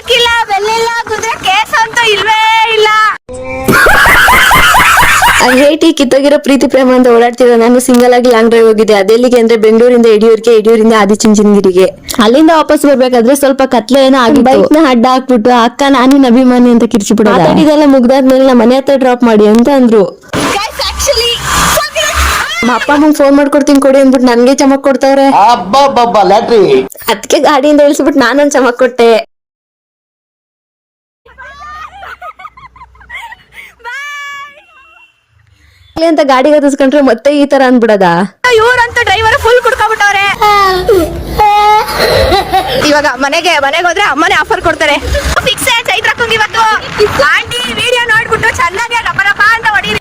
ಅಕ್ಕಿಲ್ಲ ಬೆಲ್ಲಿಲ್ಲ ಕುದ್ರೆ ಕೇಸ್ ಅಂತೂ ಇಲ್ವೇ ಇಲ್ಲ. ಹೇಟಿ ಕಿತ್ತೋಗಿರೋ ಪ್ರೀತಿ ಪ್ರೇಮ ಅಂತ ಓಡಾಡ್ತಿರೋ ನಾನು ಸಿಂಗಲ್ ಆಗಿ ಲಾಂಗ್ ಡ್ರೈವ್ ಹೋಗಿದ್ದೆ. ಅದೆಲ್ಲಿಗೆ ಅಂದ್ರೆ ಬೆಂಗಳೂರಿಂದ ಯಡಿಯೂರಿಂದ ಆದಿಚುಂಚನಗಿರಿಗೆ. ಅಲ್ಲಿಂದ ವಾಪಸ್ ಬರ್ಬೇಕಾದ್ರೆ ಸ್ವಲ್ಪ ಕತ್ಲೆ ಏನೋ ಆಗಿ ಬೈಕ್ ನ ಅಡ್ಡ ಹಾಕ್ಬಿಟ್ಟು ಅಕ್ಕ ನಾನಿನ ಅಭಿಮಾನಿ ಅಂತ ಕಿರ್ಚಿಬಿಡೋದು. ಮಾತಾಡಿದೆಲ್ಲ ಮುಗ್ದಾದ್ಮೇಲೆ ನಮ್ಮ ಮನೆ ಹತ್ರ ಡ್ರಾಪ್ ಮಾಡಿ ಅಂತ ಅಂದ್ರು. ನಮ್ಮ ಅಪ್ಪ ಅಮ್ಮಂಗ್ ಫೋನ್ ಮಾಡ್ಕೊಡ್ತೀನಿ ಕೊಡಿ ಅಂದ್ಬಿಟ್ಟು ನನ್ಗೆ ಚಮಕ್ ಕೊಡ್ತಾವ್ರೆ. ಅದಕ್ಕೆ ಗಾಡಿಯಿಂದ ಇಳಿಸ್ಬಿಟ್ಟು ನಾನೊಂದ್ ಚಮಕ್ ಕೊಟ್ಟೆ. ಅಂತ ಗಾಡಿಗೆ ಹತ್ತಿಸ್ಕೊಂಡ್ರೆ ಮತ್ತೆ ಈ ತರ ಅನ್ಬಿಡದ. ಇವ್ರಂತೂ ಡ್ರೈವರ್ ಫುಲ್ ಕುಡ್ಕೊಂಡ್ಬಿಟ್ಟವ್ರೆ. ಇವಾಗ ಮನೆಗೆ ಹೋದ್ರೆ ಅಮ್ಮನೇ ಆಫರ್ ಕೊಡ್ತಾರೆ. ಫಿಕ್ಸ್ ಚೈತ್ರಕ್ಕಂಗೆ ಇವತ್ತು ಆಂಟಿ ವಿಡಿಯೋ ನೋಡ್ಬಿಟ್ಟು ಚೆನ್ನಾಗಿ ರಬ್ಬರಪ್ಪ ಅಂತ ಹೊಡೀರಿ.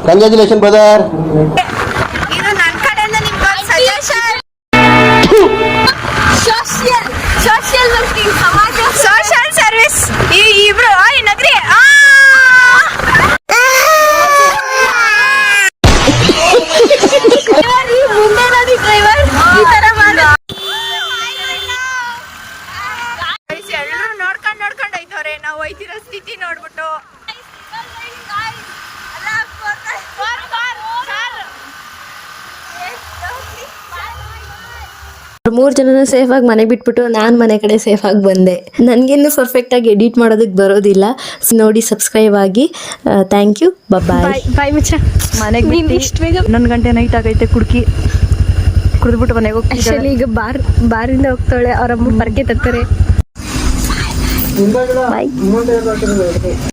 Congratulation brother. ಇದು ನನ್ನ ಕಡೆಯಿಂದ ನಿಮ್ಗೆ ಸಜೆಷನ್. ಸೋಷಿಯಲ್ ವರ್ಕಿಂಗ್ ಸಮಾಜ ಸೋಷಿಯಲ್ ಸರ್ವಿಸ್. ಈ ಇಬ್ರು ನಗ್ರಿ ಡ್ರೈವರ್ ಈ ತರ ಮಾಡ. ಎಲ್ಲರೂ ನೋಡ್ಕೊಂಡು ಹೋಯ್ತವ್ರೆ. ನಾವು ಹೋಯ್ತಿರೋ ಸ್ಥಿತಿ ನೋಡ್ಬಿಟ್ಟು ಮೂರ್ ಜನನ ಸೇಫ್ ಆಗಿ ಮನೆ ಬಿಟ್ಬಿಟ್ಟು ನಾನ್ ಮನೆ ಕಡೆ ಸೇಫ್ ಆಗಿ ಬಂದೆ. ನನ್ಗೇನು ಪರ್ಫೆಕ್ಟ್ ಆಗಿ ಎಡಿಟ್ ಮಾಡೋದಕ್ಕೆ ಬರೋದಿಲ್ಲ. ನೋಡಿ ಸಬ್ಸ್ಕ್ರೈಬ್ ಆಗಿ. Thank you. ಬಾಯ್ ಬಾಯ್ ಮುಚ್ಚ. ಮನೆಗೆ ಇಷ್ಟು ಬೇಗ 11 ಗಂಟೆ ನೈಟ್ ಆಗೈತೆ. ಕುಡಿದ್ಬಿಟ್ಟು ಮನೆಗೆ ಹೋಗ್ತಿದ್ದಾಳೆ. ಈಗ ಬಾರಿಂದ ಹೋಗ್ತಾಳೆ. ಅವ್ರಮ್ಮ ಪರ್ಕೆ ತರ್ತಾರೆ. ಬಾಯ್.